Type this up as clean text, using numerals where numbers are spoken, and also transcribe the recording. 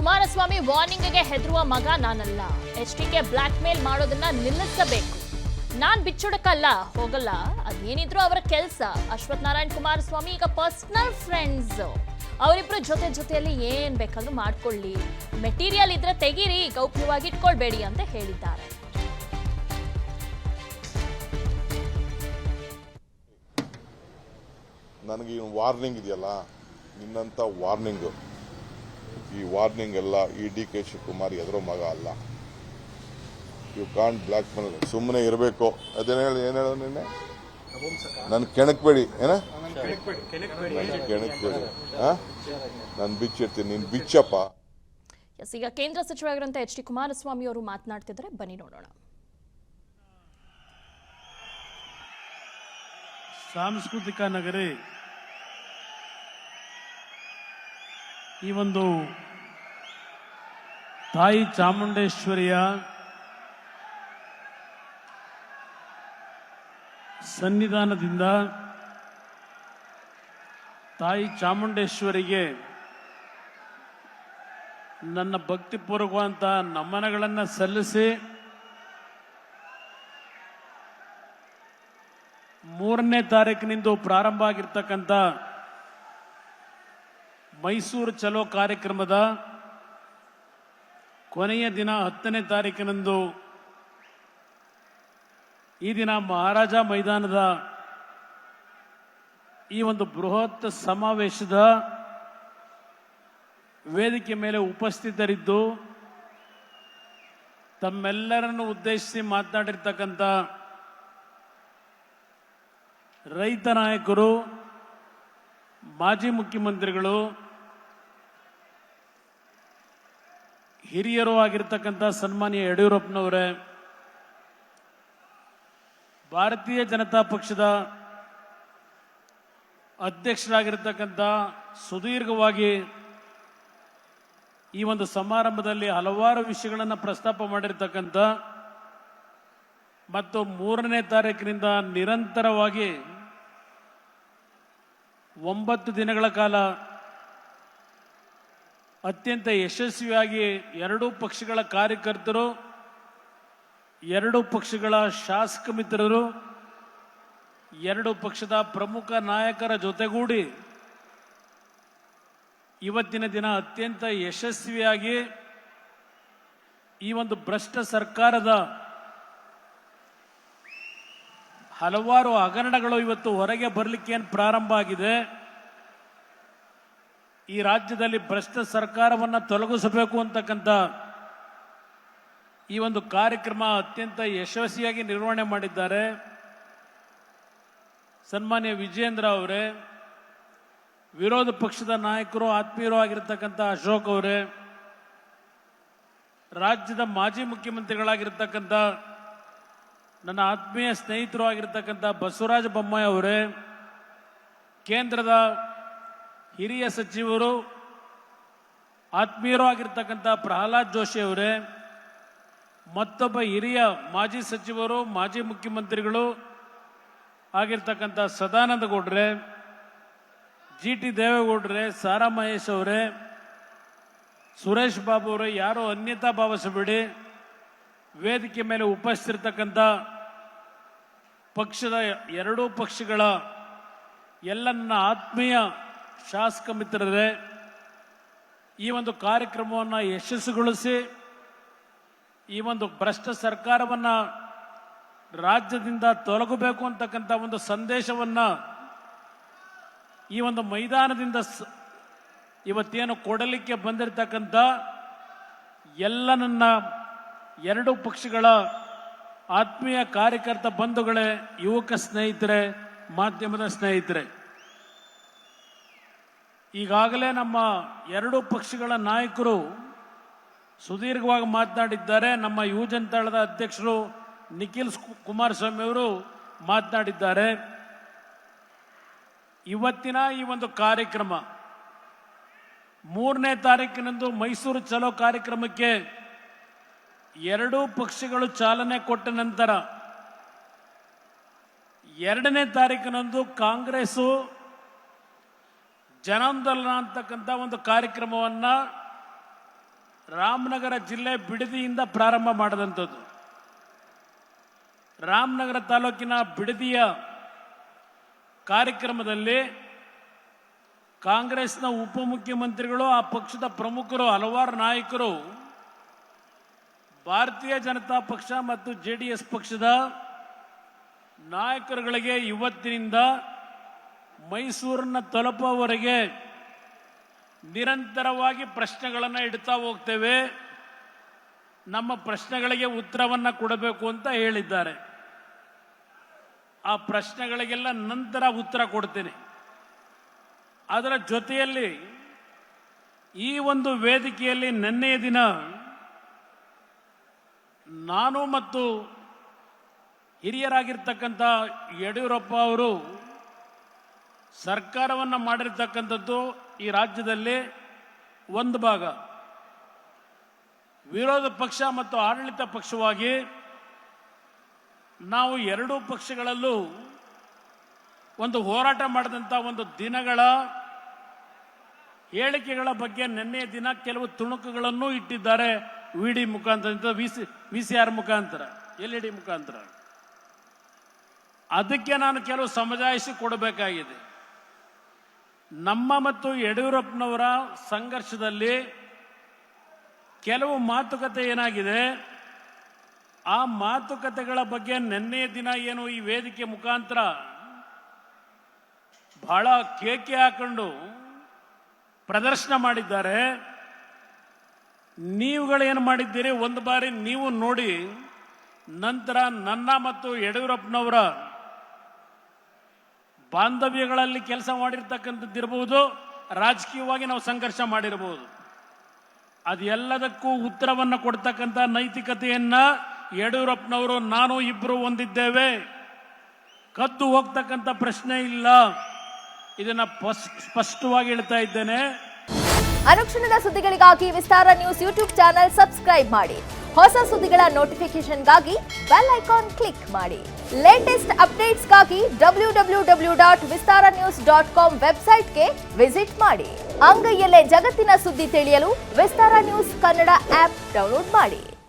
ಕುಮಾರಸ್ವಾಮಿ ವಾರ್ನಿಂಗ್ಗೆ ಹೆದರುವ ಮಗ ನಾನಲ್ಲ. ಎಚ್ಡಿಕೆ ಬ್ಲಾಕ್ ಮೇಲ್ ಮಾಡೋದನ್ನ ನಿಲ್ಲಿಸಬೇಕು. ನಾನ್ ಬಿಚ್ಚುಡಕಲ್ಲ, ಹೋಗಲ್ಲ. ಅದೇನಿದ್ರು ಅವರ ಕೆಲಸ. ಅಶ್ವಥ್ ನಾರಾಯಣ್ ಕುಮಾರಸ್ವಾಮಿ ಈಗ ಪರ್ಸನಲ್ ಫ್ರೆಂಡ್ಸ್. ಅವರಿಬ್ರು ಜೊತೆಯಲ್ಲಿ ಏನ್ ಬೇಕಾದ್ರೂ ಮಾಡ್ಕೊಳ್ಳಿ. ಮೆಟೀರಿಯಲ್ ಇದ್ರೆ ತೆಗೀರಿ, ಗೌಪ್ಯವಾಗಿ ಇಟ್ಕೊಳ್ಬೇಡಿ ಅಂತ ಹೇಳಿದ್ದಾರೆ. ನನಗೆ ಈ ವಾರ್ನಿಂಗ್ ಇದೆಯಲ್ಲ, ನಿನ್ನಂಥ ವಾರ್ನಿಂಗು, ಈ ವಾರ್ನಿಂಗ್ ಎಲ್ಲ ಈ ಡಿ.ಕೆ. ಶಿವಕುಮಾರ್ ಎದುರೋ ಮಗ ಅಲ್ಲ. You can't black mail. ಸುಮ್ಮನೆ ಇರಬೇಕು. ಅದೇನು ಹೇಳಿ, ಏನು ಹೇಳೋದು ನಿನ್ನೆ? ನನ್ ಕೆಣಕ್ಬೇಡಿ. ಏನ ಕೆಣಕ್ಬೇಡಿ, ನಾನು ಬಿಚ್ಚಿರ್ತೀನಿ, ನೀನು ಬಿಚ್ಚಪ್ಪ. ಈಗ ಕೇಂದ್ರ ಸಚಿವರಾಗಿರುವಂತ ಎಚ್.ಡಿ. ಕುಮಾರಸ್ವಾಮಿ ಅವರು ಮಾತನಾಡ್ತಿದ್ದಾರೆ, ಬನ್ನಿ ನೋಡೋಣ. ಸಾಂಸ್ಕೃತಿಕ ನಗರಿ ಈ ಒಂದು ತಾಯಿ ಚಾಮುಂಡೇಶ್ವರಿಯ ಸನ್ನಿಧಾನದಿಂದ ತಾಯಿ ಚಾಮುಂಡೇಶ್ವರಿಗೆ ನನ್ನ ಭಕ್ತಿಪೂರ್ವಕವಾದ ನಮನಗಳನ್ನು ಸಲ್ಲಿಸಿ 3ನೇ ತಾರೀಕಿನಿಂದ ಪ್ರಾರಂಭ ಆಗಿರ್ತಕ್ಕಂಥ ಮೈಸೂರು ಚಲೋ ಕಾರ್ಯಕ್ರಮದ ಕೊನೆಯ ದಿನ 10ನೇ ತಾರೀಕಿನಂದು ಈ ದಿನ ಮಹಾರಾಜ ಮೈದಾನದ ಈ ಒಂದು ಬೃಹತ್ ಸಮಾವೇಶದ ವೇದಿಕೆ ಮೇಲೆ ಉಪಸ್ಥಿತರಿದ್ದು ತಮ್ಮೆಲ್ಲರನ್ನು ಉದ್ದೇಶಿಸಿ ಮಾತನಾಡಿರ್ತಕ್ಕಂಥ ರೈತ ನಾಯಕರು, ಮಾಜಿ ಮುಖ್ಯಮಂತ್ರಿಗಳು, ಹಿರಿಯರು ಆಗಿರ್ತಕ್ಕಂಥ ಸನ್ಮಾನ್ಯ ಯಡಿಯೂರಪ್ಪನವರೇ, ಭಾರತೀಯ ಜನತಾ ಪಕ್ಷದ ಅಧ್ಯಕ್ಷರಾಗಿರ್ತಕ್ಕಂಥ ಸುದೀರ್ಘವಾಗಿ ಈ ಒಂದು ಸಮಾರಂಭದಲ್ಲಿ ಹಲವಾರು ವಿಷಯಗಳನ್ನು ಪ್ರಸ್ತಾಪ ಮಾಡಿರ್ತಕ್ಕಂಥ ಮತ್ತು 3ನೇ ತಾರೀಕಿನಿಂದ ನಿರಂತರವಾಗಿ 9 ದಿನಗಳ ಕಾಲ ಅತ್ಯಂತ ಯಶಸ್ವಿಯಾಗಿ ಎರಡೂ ಪಕ್ಷಗಳ ಕಾರ್ಯಕರ್ತರು, ಎರಡೂ ಪಕ್ಷಗಳ ಶಾಸಕ ಮಿತ್ರರು, ಎರಡೂ ಪಕ್ಷದ ಪ್ರಮುಖ ನಾಯಕರ ಜೊತೆಗೂಡಿ ಇವತ್ತಿನ ದಿನ ಅತ್ಯಂತ ಯಶಸ್ವಿಯಾಗಿ ಈ ಒಂದು ಭ್ರಷ್ಟ ಸರ್ಕಾರದ ಹಲವಾರು ಹಗರಣಗಳು ಇವತ್ತು ಹೊರಗೆ ಬರಲಿಕ್ಕೆ ಪ್ರಾರಂಭ ಆಗಿದೆ. ಈ ರಾಜ್ಯದಲ್ಲಿ ಭ್ರಷ್ಟ ಸರ್ಕಾರವನ್ನು ತೊಲಗಿಸಬೇಕು ಅಂತಕ್ಕಂಥ ಈ ಒಂದು ಕಾರ್ಯಕ್ರಮ ಅತ್ಯಂತ ಯಶಸ್ವಿಯಾಗಿ ನಿರ್ವಹಣೆ ಮಾಡಿದ್ದಾರೆ. ಸನ್ಮಾನ್ಯ ವಿಜೇಂದ್ರ ಅವರೇ, ವಿರೋಧ ಪಕ್ಷದ ನಾಯಕರು, ಆತ್ಮೀಯರು ಆಗಿರ್ತಕ್ಕಂಥ ಅಶೋಕ್ ಅವರೇ, ರಾಜ್ಯದ ಮಾಜಿ ಮುಖ್ಯಮಂತ್ರಿಗಳಾಗಿರ್ತಕ್ಕಂಥ ನನ್ನ ಆತ್ಮೀಯ ಸ್ನೇಹಿತರು ಆಗಿರ್ತಕ್ಕಂಥ ಬಸವರಾಜ ಬೊಮ್ಮಾಯಿ ಅವರೇ, ಕೇಂದ್ರದ ಹಿರಿಯ ಸಚಿವರು, ಆತ್ಮೀಯರು ಆಗಿರ್ತಕ್ಕಂಥ ಪ್ರಹ್ಲಾದ್ ಜೋಶಿ ಅವರೇ, ಮತ್ತೊಬ್ಬ ಹಿರಿಯ ಮಾಜಿ ಸಚಿವರು, ಮಾಜಿ ಮುಖ್ಯಮಂತ್ರಿಗಳು ಆಗಿರ್ತಕ್ಕಂಥ ಸದಾನಂದ ಗೌಡ್ರೆ, ಜಿ.ಟಿ. ದೇವೇಗೌಡ್ರೆ, ಸಾರಾ ಮಹೇಶ್ ಅವರೇ, ಸುರೇಶ್ ಬಾಬು ಅವರೇ, ಯಾರೋ ಅನ್ಯತಾ ಭಾವಿಸಬೇಡಿ. ವೇದಿಕೆ ಮೇಲೆ ಉಪಸ್ಥಿತಿರ್ತಕ್ಕಂಥ ಪಕ್ಷದ ಎರಡೂ ಪಕ್ಷಗಳ ಎಲ್ಲ ನನ್ನ ಆತ್ಮೀಯ ಶಾಸಕ ಮಿತ್ರರೇ, ಈ ಒಂದು ಕಾರ್ಯಕ್ರಮವನ್ನು ಯಶಸ್ವಿಗೊಳಿಸಿ ಈ ಒಂದು ಭ್ರಷ್ಟ ಸರ್ಕಾರವನ್ನು ರಾಜ್ಯದಿಂದ ತೊಲಗಬೇಕು ಅಂತಕ್ಕಂಥ ಒಂದು ಸಂದೇಶವನ್ನು ಈ ಒಂದು ಮೈದಾನದಿಂದ ಇವತ್ತೇನು ಕೊಡಲಿಕ್ಕೆ ಬಂದಿರತಕ್ಕಂಥ ಎಲ್ಲ ನನ್ನ ಎರಡೂ ಪಕ್ಷಗಳ ಆತ್ಮೀಯ ಕಾರ್ಯಕರ್ತ ಬಂಧುಗಳೇ, ಯುವಕ ಸ್ನೇಹಿತರೆ, ಮಾಧ್ಯಮದ ಸ್ನೇಹಿತರೆ, ಈಗಾಗಲೇ ನಮ್ಮ ಎರಡೂ ಪಕ್ಷಗಳ ನಾಯಕರು ಸುದೀರ್ಘವಾಗಿ ಮಾತನಾಡಿದ್ದಾರೆ. ನಮ್ಮ ಯುವಜನತಾಳದ ಅಧ್ಯಕ್ಷರು ನಿಖಿಲ್ ಕುಮಾರಸ್ವಾಮಿ ಅವರು ಮಾತನಾಡಿದ್ದಾರೆ. ಇವತ್ತಿನ ಈ ಒಂದು ಕಾರ್ಯಕ್ರಮ 3ನೇ ತಾರೀಕಿನಂದು ಮೈಸೂರು ಚಲೋ ಕಾರ್ಯಕ್ರಮಕ್ಕೆ ಎರಡೂ ಪಕ್ಷಗಳು ಚಾಲನೆ ಕೊಟ್ಟ ನಂತರ 2ನೇ ತಾರೀಕಿನಂದು ಕಾಂಗ್ರೆಸ್ ಜನಾಂದೋಲನ ಅಂತಕ್ಕಂಥ ಒಂದು ಕಾರ್ಯಕ್ರಮವನ್ನು ರಾಮನಗರ ಜಿಲ್ಲೆ ಬಿಡದಿಯಿಂದ ಪ್ರಾರಂಭ ಮಾಡಿದಂಥದ್ದು. ರಾಮನಗರ ತಾಲೂಕಿನ ಬಿಡದಿಯ ಕಾರ್ಯಕ್ರಮದಲ್ಲಿ ಕಾಂಗ್ರೆಸ್ನ ಉಪಮುಖ್ಯಮಂತ್ರಿಗಳು, ಆ ಪಕ್ಷದ ಪ್ರಮುಖರು, ಹಲವಾರು ನಾಯಕರು ಭಾರತೀಯ ಜನತಾ ಪಕ್ಷ ಮತ್ತು JDS ಪಕ್ಷದ ನಾಯಕರುಗಳಿಗೆ ಇವತ್ತಿನಿಂದ ಮೈಸೂರನ್ನ ತಲುಪುವವರೆಗೆ ನಿರಂತರವಾಗಿ ಪ್ರಶ್ನೆಗಳನ್ನು ಇಡ್ತಾ ಹೋಗ್ತೇವೆ, ನಮ್ಮ ಪ್ರಶ್ನೆಗಳಿಗೆ ಉತ್ತರವನ್ನು ಕೊಡಬೇಕು ಅಂತ ಹೇಳಿದ್ದಾರೆ. ಆ ಪ್ರಶ್ನೆಗಳಿಗೆಲ್ಲ ನಂತರ ಉತ್ತರ ಕೊಡ್ತೇನೆ. ಅದರ ಜೊತೆಯಲ್ಲಿ ಈ ಒಂದು ವೇದಿಕೆಯಲ್ಲಿ ನಿನ್ನೆಯ ದಿನ ನಾನು ಮತ್ತು ಹಿರಿಯರಾಗಿರ್ತಕ್ಕಂಥ ಯಡಿಯೂರಪ್ಪ ಅವರು ಸರ್ಕಾರವನ್ನು ಮಾಡಿರ್ತಕ್ಕಂಥದ್ದು ಈ ರಾಜ್ಯದಲ್ಲಿ ಒಂದು ಭಾಗ, ವಿರೋಧ ಪಕ್ಷ ಮತ್ತು ಆಡಳಿತ ಪಕ್ಷವಾಗಿ ನಾವು ಎರಡೂ ಪಕ್ಷಗಳಲ್ಲೂ ಒಂದು ಹೋರಾಟ ಮಾಡಿದಂಥ ಒಂದು ದಿನಗಳ ಹೇಳಿಕೆಗಳ ಬಗ್ಗೆ ನಿನ್ನೆಯ ದಿನ ಕೆಲವು ತುಣುಕುಗಳನ್ನು ಇಟ್ಟಿದ್ದಾರೆ. VD ಮುಖಾಂತರ, VCR ಮುಖಾಂತರ, LED ಮುಖಾಂತರ. ಅದಕ್ಕೆ ನಾನು ಕೆಲವು ಸಮಜಾಯಿಷಿ ಕೊಡಬೇಕಾಗಿದೆ. ನಮ್ಮ ಮತ್ತು ಯಡಿಯೂರಪ್ಪನವರ ಸಂಘರ್ಷದಲ್ಲಿ ಕೆಲವು ಮಾತುಕತೆ ಏನಾಗಿದೆ, ಆ ಮಾತುಕತೆಗಳ ಬಗ್ಗೆ ನಿನ್ನೆಯ ದಿನ ಏನು ಈ ವೇದಿಕೆ ಮುಖಾಂತರ ಬಹಳ ಕೇಕೆ ಹಾಕೊಂಡು ಪ್ರದರ್ಶನ ಮಾಡಿದ್ದಾರೆ. ನೀವುಗಳೇನು ಮಾಡಿದ್ದೀರಿ, ಒಂದು ಬಾರಿ ನೀವು ನೋಡಿ, ನಂತರ ನನ್ನ ಮತ್ತು ಯಡಿಯೂರಪ್ಪನವರ ಬಾಂಧವ್ಯಗಳಲ್ಲಿ ಕೆಲಸ ಮಾಡಿರ್ತಕ್ಕಂಥದ್ದಿರಬಹುದು, ರಾಜಕೀಯವಾಗಿ ನಾವು ಸಂಘರ್ಷ ಮಾಡಿರಬಹುದು, ಅದೆಲ್ಲದಕ್ಕೂ ಉತ್ತರವನ್ನು ಕೊಡ್ತಕ್ಕಂಥ ನೈತಿಕತೆಯನ್ನ ಯಡಿಯೂರಪ್ಪನವರು ನಾನು ಇಬ್ಬರು ಹೊಂದಿದ್ದೇವೆ. ಕದ್ದು ಹೋಗ್ತಕ್ಕಂಥ ಪ್ರಶ್ನೆ ಇಲ್ಲ. ಇದನ್ನ ಸ್ಪಷ್ಟವಾಗಿ ಹೇಳ್ತಾ ಇದ್ದೇನೆ. ಅನುಕ್ಷಣದ ಸುದ್ದಿಗಳಿಗಾಗಿ ವಿಸ್ತಾರ ನ್ಯೂಸ್ ಯೂಟ್ಯೂಬ್ ಚಾನೆಲ್ ಸಬ್ಸ್ಕ್ರೈಬ್ ಮಾಡಿ. ಹೊಸ ಸುದ್ದಿಗಳ ನೋಟಿಫಿಕೇಶನ್ಗಾಗಿ ಬೆಲ್ ಐಕಾನ್ ಕ್ಲಿಕ್ ಮಾಡಿ. ಲೇಟೆಸ್ಟ್ ಅಪ್ಡೇಟ್ಸ್ಗಾಗಿ www.vistaranews.com ವೆಬ್ಸೈಟ್ಗೆ ವಿಸಿಟ್ ಮಾಡಿ. ಅಂಗೈಯಲ್ಲೇ ಜಗತ್ತಿನ ಸುದ್ದಿ ತಿಳಿಯಲು ವಿಸ್ತಾರ ನ್ಯೂಸ್ ಕನ್ನಡ ಆಪ್ ಡೌನ್ಲೋಡ್ ಮಾಡಿ.